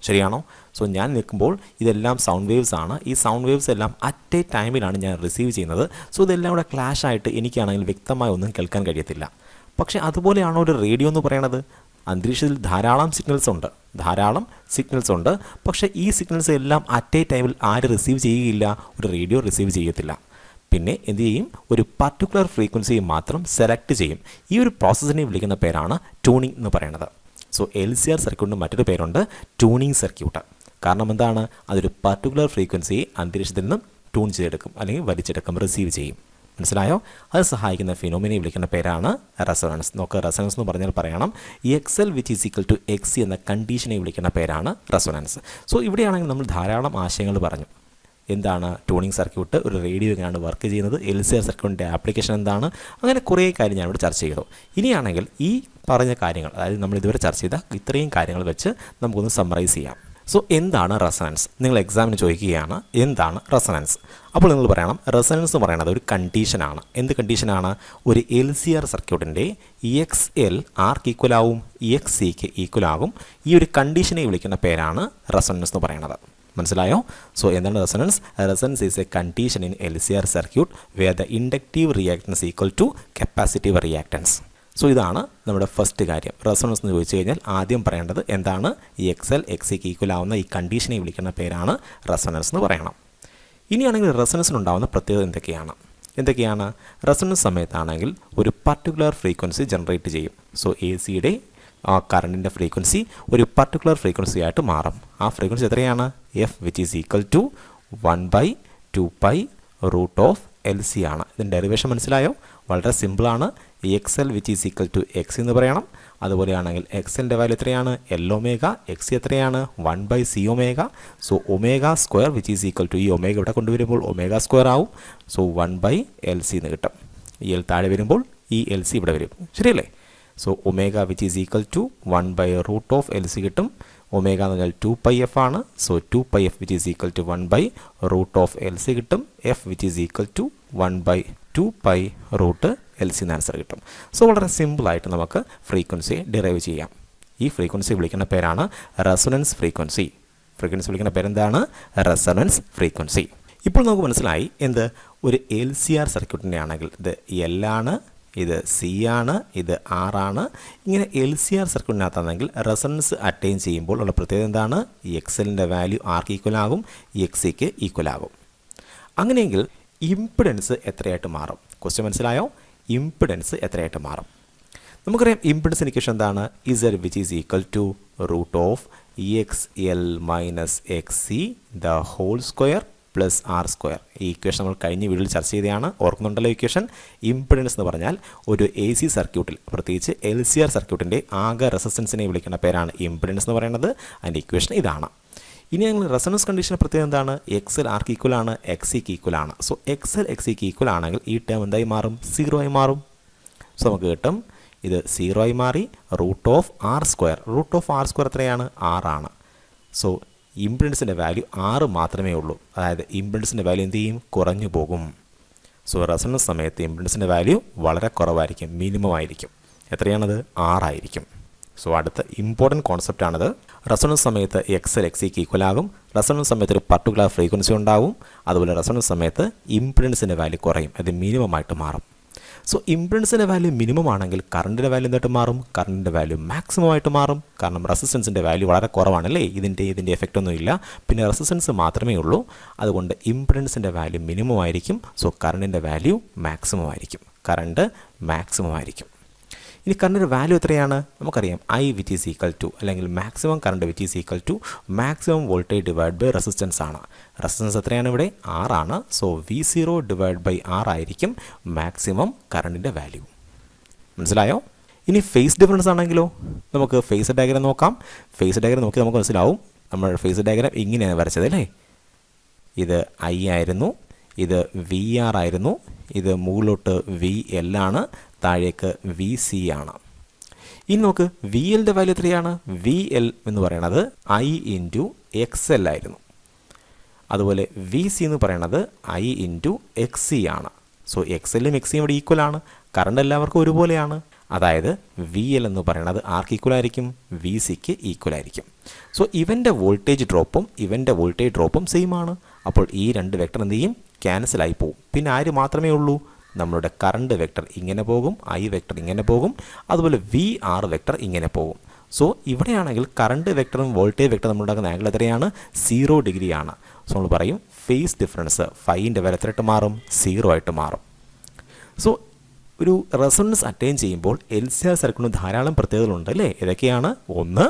ശരിയാണോ? സോ ഞാൻ നിൽക്കുമ്പോൾ ഇതെല്ലാം സൗണ്ട് വേവ്സ് ആണ്. ഈ സൗണ്ട് വേവ്സ് എല്ലാം അറ്റ് എ ടൈമിലാണ് ഞാൻ റിസീവ് ചെയ്യുന്നത്. സോ ഇതെല്ലാം കൂടെ ക്ലാഷ് ആയിട്ട് എനിക്കാണെങ്കിൽ വ്യക്തമായി ഒന്നും കേൾക്കാൻ കഴിയത്തില്ല. പക്ഷേ അതുപോലെയാണോ ഒരു റേഡിയോ എന്ന് പറയണത്? അന്തരീക്ഷത്തിൽ ധാരാളം സിഗ്നൽസ് ഉണ്ട്. പക്ഷേ ഈ സിഗ്നൽസ് എല്ലാം അറ്റ് എ ടൈമിൽ ആര് റിസീവ് ചെയ്യുകയില്ല? ഒരു റേഡിയോ റിസീവ് ചെയ്യത്തില്ല. പിന്നെ എന്ത് ചെയ്യും? ഒരു പർട്ടിക്കുലർ ഫ്രീക്വൻസി മാത്രം സെലക്ട് ചെയ്യും. ഈ ഒരു പ്രോസസ്സിനെ വിളിക്കുന്ന പേരാണ് ട്യൂണിംഗ് എന്ന് പറയുന്നത്. സോ LCR സർക്യൂട്ടിന് മറ്റൊരു പേരുണ്ട് ട്യൂണിംഗ് സർക്യൂട്ട്. കാരണം എന്താണ്? അതൊരു പർട്ടിക്കുലർ ഫ്രീക്വൻസിയെ അന്തരീക്ഷത്തിൽ നിന്നും ട്യൂൺ ചെയ്തെടുക്കും, അല്ലെങ്കിൽ വലിച്ചെടുക്കും, റിസീവ് ചെയ്യും. മനസ്സിലായോ? അത് സഹായിക്കുന്ന ഫിനോമിനെ വിളിക്കുന്ന പേരാണ് റെസൊണൻസ്. നമുക്ക് റെസൊണൻസ് എന്ന് പറഞ്ഞാൽ പറയണം XL which is equal to XC എന്ന കണ്ടീഷനെ വിളിക്കുന്ന പേരാണ് റെസൊണൻസ്. സോ ഇവിടെയാണെങ്കിൽ നമ്മൾ ധാരാളം ആശയങ്ങൾ പറഞ്ഞു. എന്താണ് ട്യൂണിംഗ് സർക്യൂട്ട്, ഒരു റേഡിയോ എങ്ങനെയാണ് വർക്ക് ചെയ്യുന്നത്, LCR സർക്യൂട്ടിൻ്റെ ആപ്ലിക്കേഷൻ എന്താണ്, അങ്ങനെ കുറേ കാര്യം ഞാനിവിടെ ചർച്ച ചെയ്തു. ഇനിയാണെങ്കിൽ ഈ പറഞ്ഞ കാര്യങ്ങൾ, അതായത് നമ്മൾ ഇതുവരെ ചർച്ച ചെയ്ത ഇത്രയും കാര്യങ്ങൾ വെച്ച് നമുക്കൊന്ന് സമ്മറൈസ് ചെയ്യാം. സോ എന്താണ് റെസൊണൻസ്? നിങ്ങൾ എക്സാമിന് ചോദിക്കുകയാണ് എന്താണ് റെസൊണൻസ്. അപ്പോൾ നിങ്ങൾ പറയണം റെസൊണൻസ് എന്ന് പറയുന്നത് ഒരു കണ്ടീഷനാണ്. എന്ത് കണ്ടീഷനാണ്? ഒരു LCR സർക്യൂട്ടിൻ്റെ XL ആർക്ക് ഈക്വലാവും? XCക്ക് ഈക്വലാകും. ഈ ഒരു കണ്ടീഷനെ വിളിക്കുന്ന പേരാണ് റെസൊണൻസ് എന്ന് പറയുന്നത്. മനസ്സിലായോ? സോ എന്താണ് resonance? Resonance is a condition in LCR circuit where the inductive reactance equal to capacitive reactance. So ഇതാണ് നമ്മുടെ ഫസ്റ്റ് കാര്യം. റെസൊണൻസ് എന്ന് ചോദിച്ചു കഴിഞ്ഞാൽ ആദ്യം പറയേണ്ടത് എന്താണ്? XL XCക്ക് ഈക്വൽ ആവുന്ന ഈ കണ്ടീഷനെ വിളിക്കുന്ന പേരാണ് റെസൊണൻസ് എന്ന് പറയണം. ഇനിയാണെങ്കിൽ റെസൊണൻസിനുണ്ടാവുന്ന പ്രത്യേകത എന്തൊക്കെയാണ്? റെസൊണൻസ് സമയത്താണെങ്കിൽ ഒരു പർട്ടിക്കുലർ ഫ്രീക്വൻസി ജനറേറ്റ് ചെയ്യും. സോ ACയുടെ കറണ്ടിൻ്റെ ഫ്രീക്വൻസി ഒരു പർട്ടിക്കുലർ ഫ്രീക്വൻസി ആയിട്ട് മാറും. ആ ഫ്രീക്വൻസി എത്രയാണ്? F which is equal to 1/2π√LC ആണ്. ഇതിൻ്റെ ഡെറിവേഷൻ മനസ്സിലായോ? വളരെ സിമ്പിളാണ്. XL which is equal to XC എന്ന് പറയണം. അതുപോലെയാണെങ്കിൽ XLൻ്റെ വാല്യൂ എത്രയാണ്? L omega. XC എത്രയാണ്? 1/C omega. So ω² which is equal to ഈ ഒമേഗ ഇവിടെ കൊണ്ടുവരുമ്പോൾ ω² ആവും. സോ 1/LC എന്ന് കിട്ടും. ഈ L താഴെ വരുമ്പോൾ ഈ LC ഇവിടെ വരും. ശരിയല്ലേ? So omega which is equal to 1/√LC കിട്ടും. ഒമേഗ എന്ന് പറഞ്ഞാൽ 2πf ആണ്. So 2πf which is equal to 1/√LC കിട്ടും. F which is equal to 1/2π√LC എന്ന ആൻസർ കിട്ടും. സോ വളരെ സിമ്പിളായിട്ട് നമുക്ക് ഫ്രീക്വൻസിയെ ഡിറൈവ് ചെയ്യാം. ഈ ഫ്രീക്വൻസി വിളിക്കുന്ന പേരാണ് റെസൊണൻസ് ഫ്രീക്വൻസി. വിളിക്കുന്ന പേരെന്താണ്? Resonance frequency. ഇപ്പോൾ നമുക്ക് മനസ്സിലായി എന്ത്? ഒരു LCR സർക്യൂട്ടിൻ്റെ ആണെങ്കിൽ ഇത് L ആണ്, ഇത് C ആണ്, ഇത് R ആണ്. ഇങ്ങനെ LCR സർക്യൂട്ടിനകത്താണെങ്കിൽ റെസൊണൻസ് അറ്റൈൻ ചെയ്യുമ്പോൾ ഉള്ള പ്രത്യേകത എന്താണ്? XLൻ്റെ വാല്യൂ ആർക്ക് ഈക്വൽ ആകും? XCക്ക് ഈക്വൽ ആകും. അങ്ങനെയെങ്കിൽ ഇംപിഡൻസ് എത്രയായിട്ട് മാറും? ക്വസ്റ്റ്യൻ മനസ്സിലായോ? ഇംപിഡൻസ് എത്രയായിട്ട് മാറും? നമുക്കറിയാം ഇംപിഡൻസിന് ഇക്വേഷൻ എന്താണ്? Z which is equal to √XL - XC the whole square plus R². ഈ ഇക്വേഷൻ നമ്മൾ കഴിഞ്ഞ വീഡിയോയിൽ ചർച്ച ചെയ്തതാണ്. ഓർക്കുന്നുണ്ടല്ലോ ഇക്വേഷൻ? ഇംപിഡൻസ് എന്ന് പറഞ്ഞാൽ ഒരു AC സർക്യൂട്ടിൽ, പ്രത്യേകിച്ച് LCR സർക്യൂട്ടിൻ്റെ ആകെ റെസിസ്റ്റൻസിനെ വിളിക്കുന്ന പേരാണ് ഇംപിഡൻസ് എന്ന് പറയുന്നത്. അതിൻ്റെ ഇക്വേഷൻ ഇതാണ്. ഇനി ഞങ്ങൾ റെസൊണൻസ് കണ്ടീഷൻ്റെ പ്രത്യേകത എന്താണ്? XL ആർക്ക് ഈക്വൽ ആണ്? XCക്ക് ഈക്വൽ ആണ്. സോ XL XCക്ക് ഈക്വൽ ആണെങ്കിൽ ഈ ടേം എന്തായി മാറും? 0 ആയി മാറും. സോ നമുക്ക് കിട്ടും ഇത് 0 ആയി മാറി. √R². എത്രയാണ്? 6 ആണ്. സോ ഇംപിഡൻസിൻ്റെ വാല്യൂ 6 മാത്രമേ ഉള്ളൂ. അതായത് ഇംപിഡൻസിൻ്റെ വാല്യൂ എന്ത് ചെയ്യും? കുറഞ്ഞു പോകും. സോ റെസൊണൻസ് സമയത്ത് ഇംപിഡൻസിൻ്റെ വാല്യൂ വളരെ കുറവായിരിക്കും, മിനിമം ആയിരിക്കും. എത്രയാണത്? 6 ആയിരിക്കും. സോ അടുത്ത ഇമ്പോർട്ടൻറ്റ് കോൺസെപ്റ്റാണിത്. റെസൊണൻസ് സമയത്ത് XL XCക്ക് ഈക്വൽ ആകും. റെസൊണൻസ് സമയത്ത് ഒരു പർട്ടിക്കുലർ ഫ്രീക്വൻസി ഉണ്ടാവും. അതുപോലെ റെസൊണൻസ് സമയത്ത് ഇംപിഡൻസിൻ്റെ വാല്യൂ കുറയും, അത് മിനിമം ആയിട്ട് മാറും. സോ ഇംപിഡൻസിൻ്റെ വാല്യൂ മിനിമം ആണെങ്കിൽ കറണ്ടിൻ്റെ വാല്യൂ എന്തായിട്ട് മാറും? കറണ്ടിൻ്റെ വാല്യൂ മാക്സിമം ആയിട്ട് മാറും. കാരണം റെസിസ്റ്റൻസിൻ്റെ വാല്യൂ വളരെ കുറവാണല്ലേ, ഇതിൻ്റെ എഫക്റ്റ് ഒന്നുമില്ല, പിന്നെ റെസിസ്റ്റൻസ് മാത്രമേ ഉള്ളൂ. അതുകൊണ്ട് ഇംപിഡൻസിൻ്റെ വാല്യൂ മിനിമം ആയിരിക്കും. സോ കറണ്ടിൻ്റെ വാല്യൂ മാക്സിമം ആയിരിക്കും. ഇനി കറണ്ടിൻ്റെ വാല്യൂ എത്രയാണ്? നമുക്കറിയാം I which is equal to, അല്ലെങ്കിൽ maximum current which is equal to maximum voltage divide by resistance ആണ്. റെസിസ്റ്റൻസ് എത്രയാണ് ഇവിടെ? 6 ആണ്. So V0 divide by R ആയിരിക്കും മാക്സിമം കറണ്ടിൻ്റെ വാല്യൂ. മനസ്സിലായോ? ഇനി ഫേസ് ഡിഫറൻസ് ആണെങ്കിലോ? നമുക്ക് ഫേസ് ഡയഗ്രാം നോക്കാം. ഫേസ് ഡയഗ്രാം നോക്കി നമുക്ക് മനസ്സിലാവും. നമ്മൾ ഫേസ് ഡയഗ്രാം ഇങ്ങനെയാണ് വരച്ചത് അല്ലേ? ഇത് I ആയിരുന്നു, ഇത് VR ആയിരുന്നു, ഇത് മുകളിലോട്ട് VL ആണ്, താഴേക്ക് VC ആണ്. ഇനി നോക്ക് VLൻ്റെ വാല്യൂ എത്രയാണ്? VL എന്ന് പറയുന്നത് I × XL ആയിരുന്നു. അതുപോലെ വി സി എന്ന് പറയുന്നത് ഐ ഇൻറ്റു എക്സ് സി ആണ്. സോ എക്സ് എല്ലും എക്സ് സിയും ഇവിടെ ഈക്വൽ ആണ്. കറണ്ട് എല്ലാവർക്കും ഒരുപോലെയാണ്. അതായത് വി എൽ എന്ന് പറയുന്നത് ആർക്ക് ഈക്വൽ ആയിരിക്കും? വി സിക്ക് ഈക്വൽ ആയിരിക്കും. സോ ഇവൻ്റെ വോൾട്ടേജ് ഡ്രോപ്പും സെയിം ആണ്. അപ്പോൾ ഈ രണ്ട് വെക്ടർ എന്ത് ചെയ്യും? ക്യാൻസലായി പോകും. പിന്നെ ആര് മാത്രമേ ഉള്ളൂ? നമ്മളുടെ കറണ്ട് വെക്ടർ ഇങ്ങനെ പോകും, ഐ വെക്ടർ ഇങ്ങനെ പോകും, അതുപോലെ വി ആർ വെക്ടർ ഇങ്ങനെ പോകും. സോ ഇവിടെയാണെങ്കിൽ കറണ്ട് വെക്ടറും വോൾട്ടേജ് വെക്ടറും നമ്മളുണ്ടാക്കുന്ന ആംഗിൾ എത്രയാണ്? 0 ഡിഗ്രി ആണ്. സോ നമ്മൾ പറയും ഫേസ് ഡിഫറൻസ് ഫൈൻ്റെ വില എത്രയായിട്ട് മാറും? 0 ആയിട്ട് മാറും. സോ ഒരു റെസൊണൻസ് അറ്റൈൻ ചെയ്യുമ്പോൾ LCR സർക്യൂട്ടിന് ധാരാളം പ്രത്യേകതകളുണ്ട് അല്ലേ? ഏതൊക്കെയാണ്? ഒന്ന്,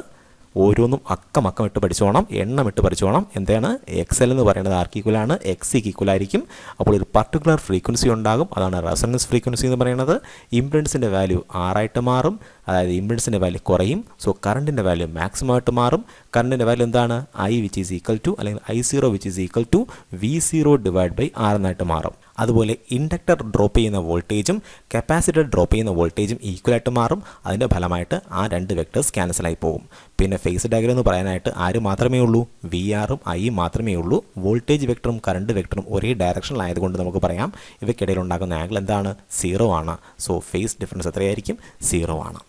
ഓരോന്നും അക്കം ഇട്ട് പഠിച്ചോണം, എണ്ണം ഇട്ട് പഠിച്ചോണം. എന്താണ്? XL എന്ന് പറയുന്നത് ആർക്ക് ഈക്വൽ ആണ്? XC ഈക്വൽ ആയിരിക്കും. അപ്പോൾ ഒരു പർട്ടിക്കുലർ ഫ്രീക്വൻസി ഉണ്ടാകും, അതാണ് റെസൊണൻസ് ഫ്രീക്വൻസി എന്ന് പറയുന്നത്. ഇംപെഡൻസിൻ്റെ വാല്യൂ R ആയിട്ട് മാറും, അതായത് ഇംപെഡൻസിൻ്റെ വാല്യൂ കുറയും. സോ കറണ്ടിൻ്റെ വാല്യൂ മാക്സിമം ആയിട്ട് മാറും. കറണ്ടിൻ്റെ വാല്യൂ എന്താണ്? I which is equal to, അല്ലെങ്കിൽ I0 which is equal to V0 divide by R എന്നായിട്ട് മാറും. അതുപോലെ ഇൻഡക്ടർ ഡ്രോപ്പ് ചെയ്യുന്ന വോൾട്ടേജും കപ്പാസിറ്റർ ഡ്രോപ്പ് ചെയ്യുന്ന വോൾട്ടേജും ഈക്വലായിട്ട് മാറും. അതിൻ്റെ ഫലമായിട്ട് ആ രണ്ട് വെക്ടേഴ്സ് ക്യാൻസലായി പോകും. പിന്നെ ഫേസ് ഡയഗ്രം എന്ന് പറയാനായിട്ട് ആര് മാത്രമേ ഉള്ളൂ? വി ആറും ഐയും മാത്രമേ ഉള്ളൂ. വോൾട്ടേജ് വെക്ടറും കറണ്ട് വെക്ടറും ഒരേ ഡയറക്ഷനിലായതുകൊണ്ട് നമുക്ക് പറയാം ഇവയ്ക്കിടയിൽ ഉണ്ടാകുന്ന ആംഗിൾ എന്താണ്? 0 ആണ്. സോ ഫേസ് ഡിഫറൻസ് എത്രയായിരിക്കും? 0 ആണ്.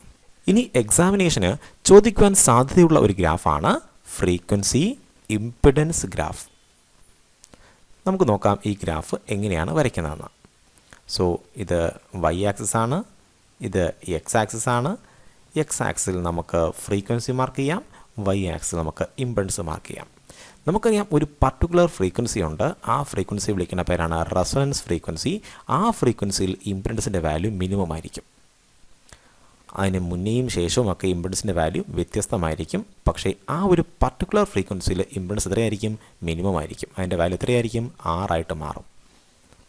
ഇനി എക്സാമിനേഷന് ചോദിക്കുവാൻ സാധ്യതയുള്ള ഒരു ഗ്രാഫാണ് ഫ്രീക്വൻസി ഇംപിഡൻസ് ഗ്രാഫ്. നമുക്ക് നോക്കാം ഈ ഗ്രാഫ് എങ്ങനെയാണ് വരയ്ക്കുന്നതെന്ന്. സോ ഇത് വൈ ആക്സിസ് ആണ്, ഇത് എക്സ് ആക്സിസ് ആണ്. എക്സ് ആക്സിൽ നമുക്ക് ഫ്രീക്വൻസി മാർക്ക് ചെയ്യാം, വൈ ആക്സിൽ നമുക്ക് ഇംപെഡൻസ് മാർക്ക് ചെയ്യാം. നമുക്കറിയാം ഒരു പർട്ടിക്കുലർ ഫ്രീക്വൻസി ഉണ്ട്, ആ ഫ്രീക്വൻസി വിളിക്കുന്ന പേരാണ് റെസൊണൻസ് ഫ്രീക്വൻസി. ആ ഫ്രീക്വൻസിയിൽ ഇംപെഡൻസിൻ്റെ വാല്യൂ മിനിമം ആയിരിക്കും. അതിന് മുന്നേയും ശേഷവും ഒക്കെ ഇംപെഡൻസിൻ്റെ വാല്യൂ വ്യത്യസ്തമായിരിക്കും. പക്ഷേ ആ ഒരു പർട്ടിക്കുലർ ഫ്രീക്വൻസിയിൽ ഇംപെഡൻസ് എത്രയായിരിക്കും? മിനിമം ആയിരിക്കും. അതിൻ്റെ വാല്യൂ എത്രയായിരിക്കും? 6 ആയിട്ട് മാറും.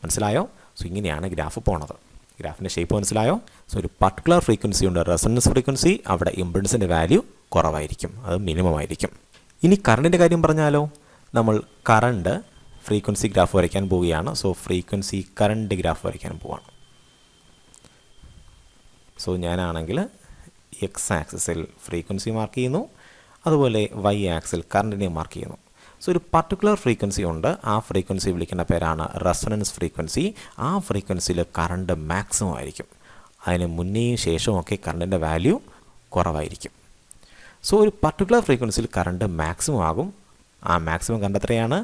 മനസ്സിലായോ? സോ ഇങ്ങനെയാണ് ഗ്രാഫ് പോണത്. ഗ്രാഫിൻ്റെ ഷേപ്പ് മനസ്സിലായോ? സോ ഒരു പർട്ടിക്കുലർ ഫ്രീക്വൻസി ഉണ്ട്, റെസൊണൻസ് ഫ്രീക്വൻസി. അവിടെ ഇംപെഡൻസിൻ്റെ വാല്യൂ കുറവായിരിക്കും, അത് മിനിമം ആയിരിക്കും. ഇനി കറണ്ടിൻ്റെ കാര്യം പറഞ്ഞാലോ? നമ്മൾ കറണ്ട് ഫ്രീക്വൻസി ഗ്രാഫ് വരയ്ക്കാൻ പോവുകയാണ്. സോ ഫ്രീക്വൻസി കറണ്ട് ഗ്രാഫ് വരയ്ക്കാൻ പോവുകയാണ്. സോ ഞാനാണെങ്കിൽ എക്സ് ആക്സിസിൽ ഫ്രീക്വൻസി മാർക്ക് ചെയ്യുന്നു, അതുപോലെ വൈ ആക്സിൽ കറണ്ടിനെ മാർക്ക് ചെയ്യുന്നു. സോ ഒരു പർട്ടിക്കുലർ ഫ്രീക്വൻസി ഉണ്ട്, ആ ഫ്രീക്വൻസി വിളിക്കുന്ന പേരാണ് റെസൊണൻസ് ഫ്രീക്വൻസി. ആ ഫ്രീക്വൻസിയിൽ കറണ്ട് മാക്സിമം ആയിരിക്കും. അതിന് മുന്നേയും ശേഷവും ഒക്കെ കറണ്ടിൻ്റെ വാല്യൂ കുറവായിരിക്കും. സോ ഒരു പർട്ടിക്കുലർ ഫ്രീക്വൻസിയിൽ കറണ്ട് മാക്സിമം ആകും. ആ മാക്സിമം കറണ്ട് എത്രയാണ്?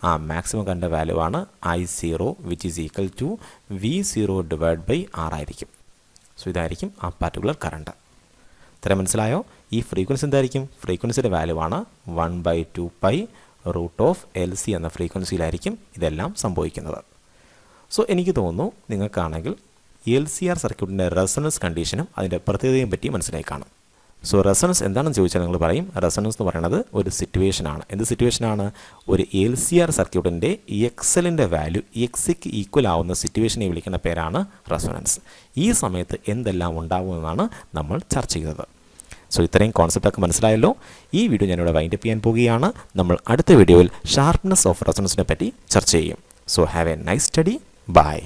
ആ മാക്സിമം കറണ്ട് വാല്യൂ ആണ് I0 which is equal to V0 divide by R ആയിരിക്കും. സോ ഇതായിരിക്കും ആ പർട്ടിക്കുലർ കറണ്ട്. ഇത്രയും മനസ്സിലായോ? ഈ ഫ്രീക്വൻസി എന്തായിരിക്കും? ഫ്രീക്വൻസിയുടെ വാല്യൂ ആണ് 1/2π√LC എന്ന ഫ്രീക്വൻസിയിലായിരിക്കും ഇതെല്ലാം സംഭവിക്കുന്നത്. സോ എനിക്ക് തോന്നുന്നു നിങ്ങൾക്കാണെങ്കിൽ LCR സർക്യൂട്ടിൻ്റെ റെസൊണൻസ് കണ്ടീഷനും അതിൻ്റെ പ്രത്യേകതയും പറ്റി മനസ്സിലായി കാണും. സോ റെസൊണൻസ് എന്താണെന്ന് ചോദിച്ചാൽ നിങ്ങൾ പറയും റെസൊണൻസ് എന്ന് പറയുന്നത് ഒരു സിറ്റുവേഷനാണ്. എന്ത് സിറ്റുവേഷനാണ്? ഒരു LCR സർക്യൂട്ടിൻ്റെ XLൻ്റെ വാല്യൂ XCക്ക് ഈക്വൽ ആവുന്ന സിറ്റുവേഷനെ വിളിക്കുന്ന പേരാണ് റെസൊണൻസ്. ഈ സമയത്ത് എന്തെല്ലാം ഉണ്ടാകുമെന്നാണ് നമ്മൾ ചർച്ച ചെയ്തത്. സോ ഇത്രയും കോൺസെപ്റ്റൊക്കെ മനസ്സിലായല്ലോ. ഈ വീഡിയോ ഞാനിവിടെ വൈൻഡപ്പ് ചെയ്യാൻ പോവുകയാണ്. നമ്മൾ അടുത്ത വീഡിയോയിൽ ഷാർപ്നെസ് ഓഫ് റെസൊണൻസിനെ പറ്റി ചർച്ച ചെയ്യും. So have a nice study. By.